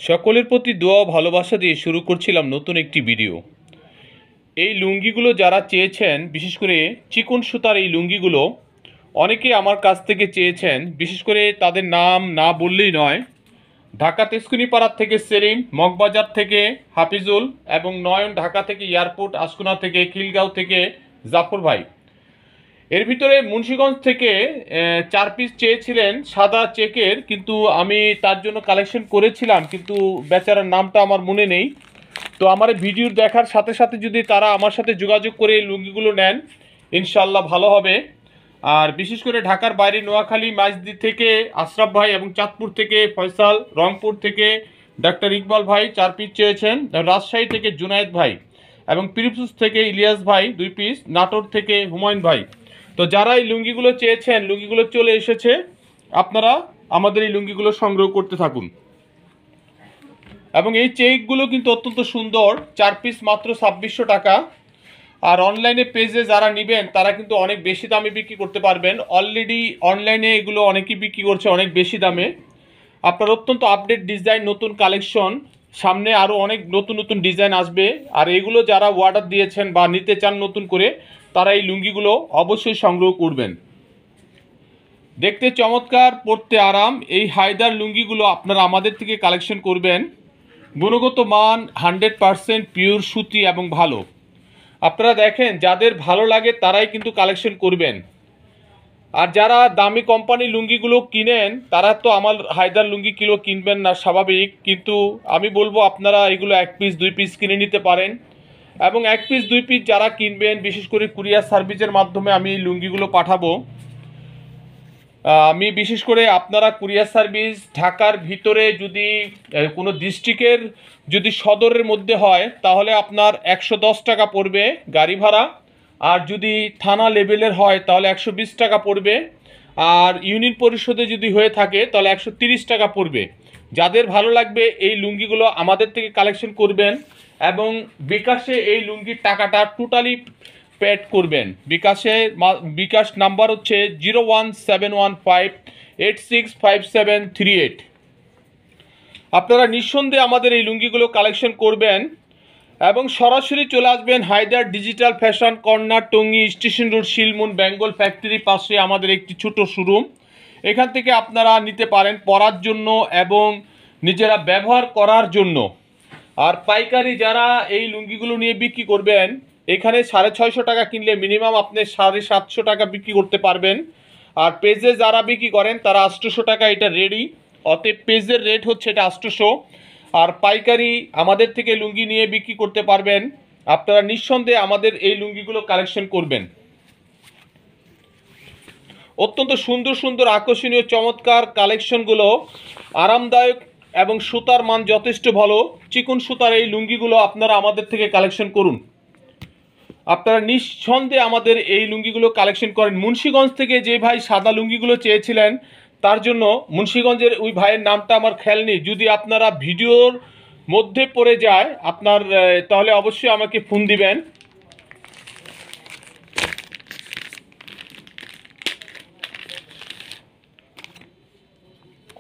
সকলের প্রতি দোয়া ও ভালোবাসা দিয়ে শুরু করছিলাম নতুন একটি ভিডিও। এই লুঙ্গিগুলো যারা চেয়েছেন, বিশেষ করে চিকন সুতার এই লুঙ্গিগুলো অনেকে আমার কাছ থেকে চেয়েছেন। বিশেষ করে তাদের নাম না বললেই নয়। ঢাকা তেজকুনিপাড়ার থেকে সেলিম, মগবাজার থেকে হাফিজুল এবং নয়ন, ঢাকা থেকে এয়ারপোর্ট, আশকুনা থেকে, খিলগাঁও থেকে জাফর ভাই। এর ভিতরে মুন্সিগঞ্জ থেকে 4 পিস চেয়েছিলেন সাদা চেকের, কিন্তু আমি তার জন্য কালেকশন করেছিলাম, কিন্তু বেচারার নামটা আমার মনে নেই। তো আমার ভিডিও দেখার সাথে সাথে যদি তারা আমার সাথে যোগাযোগ করে এই লুঙ্গিগুলো নেন, ইনশাল্লাহ ভালো হবে। আর বিশেষ করে ঢাকার বাইরে নোয়াখালী, মাইজদি থেকে আশরাফ ভাই এবং চাঁদপুর থেকে ফয়সাল, রংপুর থেকে ডাক্তার ইকবাল ভাই 4 পিস চেয়েছেন, রাজশাহী থেকে জুনায়েদ ভাই এবং পিরোজপুর থেকে ইলিয়াস ভাই 2 পিস, নাটোর থেকে হুমায়ুন ভাই। তো যারা এই লুঙ্গিগুলো চেয়েছেন, লুঙ্গিগুলো চলে এসেছে। আপনারা আমাদের এই লুঙ্গিগুলো সংগ্রহ করতে থাকুন। এবং এই চেকগুলো কিন্তু অত্যন্ত সুন্দর, 4 পিস মাত্র 2600 টাকা। আর অনলাইনে পেজে যারা নেবেন তারা কিন্তু অনেক বেশি দামে বিক্রি করতে পারবেন। অলরেডি অনলাইনে এগুলো অনেকেই বিক্রি করছে অনেক বেশি দামে। আপনার অত্যন্ত আপডেট ডিজাইন, নতুন কালেকশন, সামনে আরও অনেক নতুন নতুন ডিজাইন আসবে। আর এগুলো যারা অর্ডার দিয়েছেন বা নিতে চান নতুন করে, তারা এই লুঙ্গিগুলো অবশ্যই সংগ্রহ করবেন। দেখতে চমৎকার, পরতে আরাম, এই হায়দার লুঙ্গিগুলো আপনারা আমাদের থেকে কালেকশন করবেন। গুণগত মান 100% পিওর সুতি এবং ভালো। আপনারা দেখেন, যাদের ভালো লাগে তারাই কিন্তু কালেকশন করবেন। আর যারা দামি কোম্পানি লুঙ্গিগুলো কিনেন তারা তো আমার হায়দার লুঙ্গি কিলো কিনবেন না, স্বাভাবিক। কিন্তু আমি বলবো আপনারা এগুলো 1 পিস 2 পিস কিনে নিতে পারেন। এবং 1 পিস 2 পিস যারা কিনবেন, বিশেষ করে কুরিয়ার সার্ভিসের মাধ্যমে আমি এই লুঙ্গিগুলো পাঠাবো। আমি বিশেষ করে আপনারা কুরিয়ার সার্ভিস ঢাকার ভিতরে যদি কোনো ডিস্ট্রিক্টের যদি সদরের মধ্যে হয়, তাহলে আপনার 110 টাকা পড়বে গাড়ি ভাড়া। আর যদি থানা লেভেলের হয় তাহলে 120 টাকা পড়বে। আর ইউনিয়ন পরিষদে যদি হয়ে থাকে তাহলে 130 টাকা পড়বে। যাদের ভালো লাগবে এই লুঙ্গিগুলো আমাদের থেকে কালেকশন করবেন এবং বিকাশে এই লুঙ্গির টাকাটা টোটালি পেড করবেন। বিকাশ নাম্বার হচ্ছে 01715865738। আপনারা নিঃসন্দেহে আমাদের এই লুঙ্গিগুলো কালেকশন করবেন এবং সরাসরি চলে আসবেন Haider digital fashion corner, Tongi station road, Shilmun Bengal factory পাশে আমাদের একটি ছোট শোরুম। এখান থেকে আপনারা নিতে পারেন পরার জন্য এবং নিজেরা ব্যবহার করার জন্য। আর পাইকারি যারা এই লুঙ্গিগুলো নিয়ে বিক্রি করবেন, এখানে 650 টাকা কিনলে মিনিমাম আপনি 750 টাকা বিক্রি করতে পারবেন। আর পেজে যারা বিক্রি করেন তারা 800 টাকা এটা রেডি। অতএব পেজের রেট হচ্ছে এটা 800। আর পাইকারি আমাদের থেকে লুঙ্গি নিয়ে বিক্রি করতে পারবেন। আপনারা নিঃসন্দেহে আমাদের এই লুঙ্গিগুলো কালেকশন করবেন। অত্যন্ত সুন্দর সুন্দর আকর্ষণীয় চমৎকার কালেকশনগুলো, আরামদায়ক এবং সুতার মান যথেষ্ট ভালো। চিকন সুতার এই লুঙ্গিগুলো আপনারা আমাদের থেকে কালেকশন করুন। আপনারা নিঃসন্দেহে আমাদের এই লুঙ্গিগুলো কালেকশন করেন। মুন্সিগঞ্জ থেকে যে ভাই সাদা লুঙ্গিগুলো চেয়েছিলেন, তার জন্য মুন্সিগঞ্জের ওই ভাইয়ের নামটা আমার খেয়াল নেই। যদি আপনারা ভিডিওর মধ্যে পড়ে যায় আপনার, তাহলে অবশ্যই আমাকে ফোন দিবেন।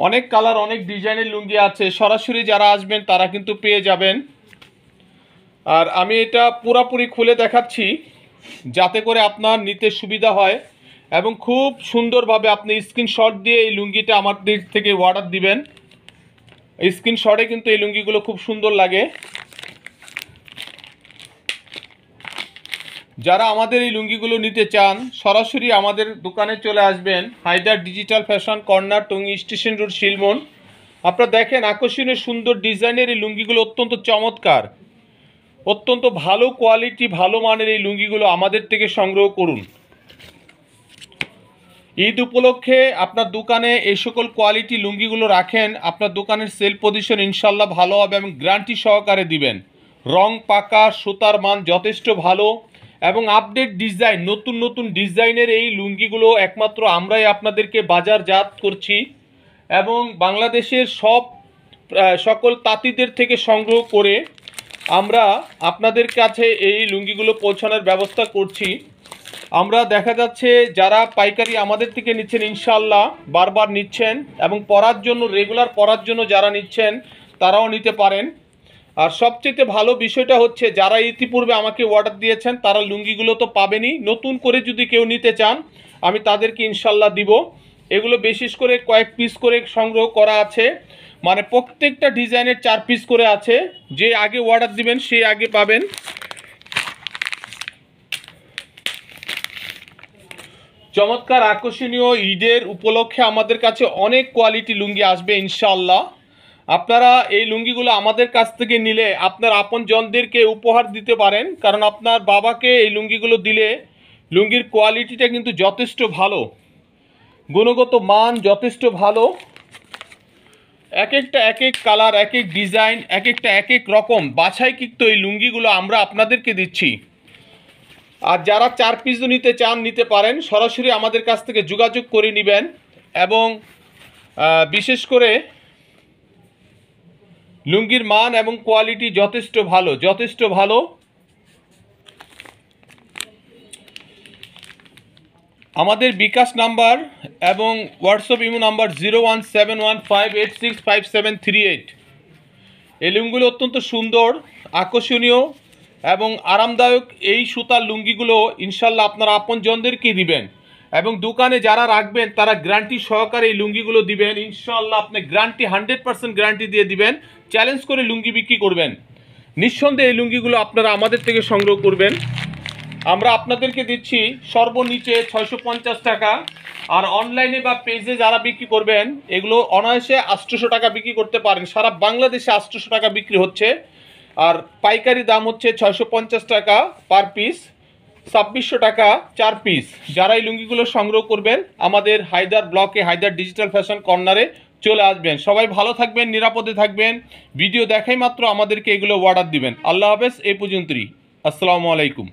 অনেক কালার, অনেক ডিজাইনের লুঙ্গি আছে। সরাসরি যারা আসবেন তারা কিন্তু পেয়ে যাবেন। আর আমি এটা পুরোপুরি খুলে দেখাচ্ছি যাতে করে আপনার নিতে সুবিধা হয় এবং খুব সুন্দরভাবে আপনি স্ক্রিনশট দিয়ে এই লুঙ্গিটা আমাদের থেকে অর্ডার দিবেন। স্ক্রিনশটে কিন্তু এই লুঙ্গিগুলো খুব সুন্দর লাগে। যারা আমাদের এই লুঙ্গিগুলো নিতে চান সরাসরি আমাদের দোকানে চলে আসবেন, Haider digital fashion corner, Tongi station road, Shilmon. আপনারা দেখেন আকর্ষণীয় সুন্দর ডিজাইনের এই লুঙ্গিগুলো অত্যন্ত চমৎকার, অত্যন্ত ভালো কোয়ালিটি, ভালো মানের এই লুঙ্গিগুলো আমাদের থেকে সংগ্রহ করুন। ঈদ উপলক্ষে আপনার দোকানে এই সকল কোয়ালিটি লুঙ্গিগুলো রাখেন, আপনার দোকানের সেল পজিশন ইনশাল্লাহ ভালো হবে এবং গ্যারান্টি সহকারে দিবেন। রং পাকা, সুতার মান যথেষ্ট ভালো এবং আপডেট ডিজাইন, নতুন নতুন ডিজাইনের এই লুঙ্গিগুলো একমাত্র আমরাই আপনাদেরকে বাজারজাত করছি এবং বাংলাদেশের সকল তাঁতিদের থেকে সংগ্রহ করে আমরা আপনাদের কাছে এই লুঙ্গিগুলো পৌঁছানোর ব্যবস্থা করছি। আমরা দেখা যাচ্ছে যারা পাইকারি আমাদের থেকে নিচ্ছেন ইনশাআল্লাহ বারবার নিচ্ছেন এবং পরার জন্য, রেগুলার পরার জন্য যারা নিচ্ছেন তারাও নিতে পারেন। আর সবচেয়ে ভালো বিষয়টা হচ্ছে যারা ইতিপূর্বে আমাকে অর্ডার দিয়েছেন তারা লুঙ্গিগুলো তো পাবেনই, নতুন করে যদি কেউ নিতে চান আমি তাদেরকে ইনশাল্লাহ দিব। এগুলো বিশেষ করে কয়েক পিস করে সংগ্রহ করা আছে, মানে প্রত্যেকটা ডিজাইনের 4 পিস করে আছে। যে আগে অর্ডার দিবেন সে আগে পাবেন। চমৎকার আকর্ষণীয় ঈদের উপলক্ষে আমাদের কাছে অনেক কোয়ালিটি লুঙ্গি আসবে ইনশাআল্লাহ। আপনারা এই লুঙ্গিগুলো আমাদের কাছ থেকে নিলে আপনার আপনজনদেরকে উপহার দিতে পারেন, কারণ আপনার বাবাকে এই লুঙ্গিগুলো দিলে লুঙ্গির কোয়ালিটিটা কিন্তু যথেষ্ট ভালো, গুণগত মান যথেষ্ট ভালো। এক একটা এক এক কালার, এক এক ডিজাইন, এক একটা এক এক রকম বাছাইকৃত এই লুঙ্গিগুলো আমরা আপনাদেরকে দিচ্ছি। আর যারা 4 পিস নিতে চান নিতে পারেন, সরাসরি আমাদের কাছ থেকে যোগাযোগ করে নেবেন। এবং বিশেষ করে লুঙ্গির মান এবং কোয়ালিটি যথেষ্ট ভালো, যথেষ্ট ভালো। আমাদের বিকাশ নাম্বার এবং হোয়াটসঅ্যাপ ইমো নাম্বার 017158655738। এই লুঙ্গিগুলো অত্যন্ত সুন্দর, আকর্ষণীয় এবং আরামদায়ক। এই সুতার লুঙ্গিগুলো ইনশাল্লাহ আপনারা আপনজনদেরকে দিবেন এবং দোকানে যারা রাখবেন তারা গ্যারান্টি সহকারে এই লুঙ্গিগুলো দিবেন ইনশাল্লাহ। আপনি গ্যারান্টি 100% গ্যারান্টি দিয়ে দিবেন, চ্যালেঞ্জ করে লুঙ্গি বিক্রি করবেন। নিঃসন্দেহে এই লুঙ্গিগুলো আপনারা আমাদের থেকে সংগ্রহ করবেন। আমরা আপনাদেরকে দিচ্ছি সর্বনিচে 650 টাকা, আর অনলাইনে বা পেজে যারা বিক্রি করবেন এগুলো অনায়াসে 800 টাকা বিক্রি করতে পারেন। সারা বাংলাদেশে 800 টাকা বিক্রি হচ্ছে, আর পাইকারি দাম হচ্ছে 650 টাকা পার পিস, 2600 টাকা 4 পিস। যারা এই লুঙ্গিগুলো সংগ্রহ করবেন আমাদের হায়দার ব্লকে হায়দার ডিজিটাল ফ্যাশন কর্নারে চলে আসবেন। সবাই ভালো থাকবেন, নিরাপদে থাকবেন। ভিডিও দেখাই মাত্র আমাদেরকে এগুলো অর্ডার দিবেন। আল্লাহ হাফেজ। এই পর্যন্তই। আসসালামু আলাইকুম।